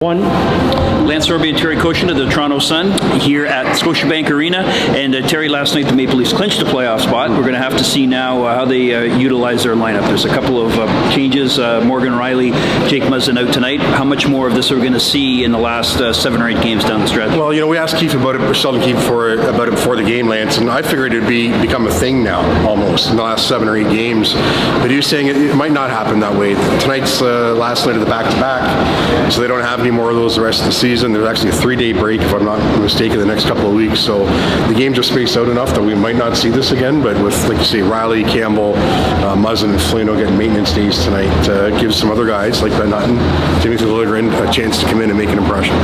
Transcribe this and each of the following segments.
One, Lance Hornby and Terry Koshin of the Toronto Sun here at Scotiabank Arena. And Terry, last night the Maple Leafs clinched a playoff spot. We're going to have to see now how they utilize their lineup. There's a couple of changes. Morgan Riley, Jake Muzzin out tonight. How much more of this are we going to see in the last 7 or 8 games down the stretch? Well, you know, we asked Keith about it, Sheldon Keefe about it before the game, Lance, and I figured it'd become a thing now, almost, in the last 7 or 8 games. But he was saying it might not happen that way. Tonight's last night of the back-to-back, so they don't have any more of those the rest of the season. There's actually a 3-day break, if I'm not mistaken, the next couple of weeks. So the games are spaced out enough that we might not see this again. But with, like you say, Riley, Campbell, Muzzin, and Foligno getting maintenance days tonight, gives some other guys like Ben Hutton, Timothy Liljegren a chance to come in and make an impression.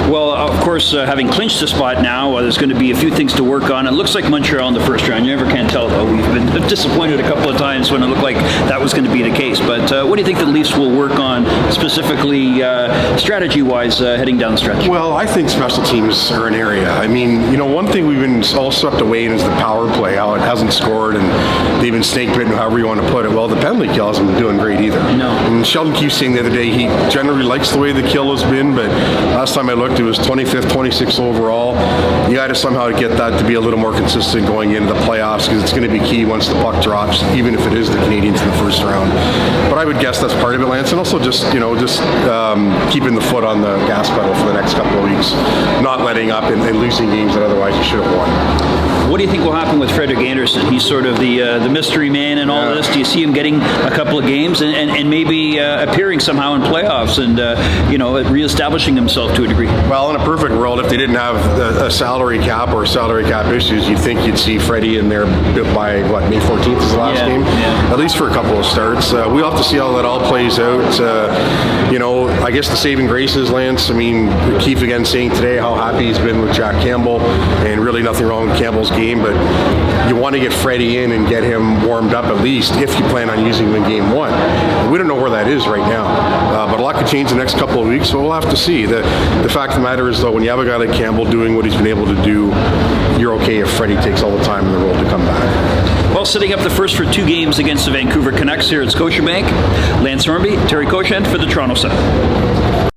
Well, of course, having clinched the spot now, there's going to be a few things to work on. It looks like Montreal in the first round. You never can tell, though. We've been disappointed a couple of times when it looked like that was going to be the case. But what do you think the Leafs will work on specifically strategy-wise heading down the stretch? Well, I think special teams are an area. I mean, you know, one thing we've been all swept away in is the power play, how it hasn't scored and they've been snake-bitten, however you want to put it. Well, the penalty kill hasn't been doing great either. No. And Sheldon Keefe saying the other day he generally likes the way the kill has been, but last time I looked, it was 25th, 26th overall. You got to somehow get that to be a little more consistent going into the playoffs, because it's going to be key once the puck drops, even if it is the Canadiens in the first round. But I would guess that's part of it, Lance, and also just keeping the foot on the gas pedal for the next couple of weeks, not letting up and losing games that otherwise you should have won. What do you think will happen with Frederik Andersen? He's sort of the mystery man in all this. Do you see him getting a couple of games and maybe appearing somehow in playoffs and reestablishing himself to a degree? Well, in a perfect world, if they didn't have a salary cap or salary cap issues, you'd think you'd see Freddie in there by, May 14th is the last game? Yeah. At least for a couple of starts. We'll have to see how that all plays out. I guess the saving graces, Lance, I mean, Keefe again saying today how happy he's been with Jack Campbell, and really nothing wrong with Campbell's game, but you want to get Freddie in and get him warmed up at least if you plan on using him in game 1. We don't know where that is right now, but a lot could change the next couple of weeks, so we'll have to see. The fact of the matter is, though, when you have a guy like Campbell doing what he's been able to do, you're okay if Freddie takes all the time in the role to come back. Well, setting up the first for 2 games against the Vancouver Canucks here at Scotiabank, Lance Hornby, Terry Koshin for the Toronto Sun.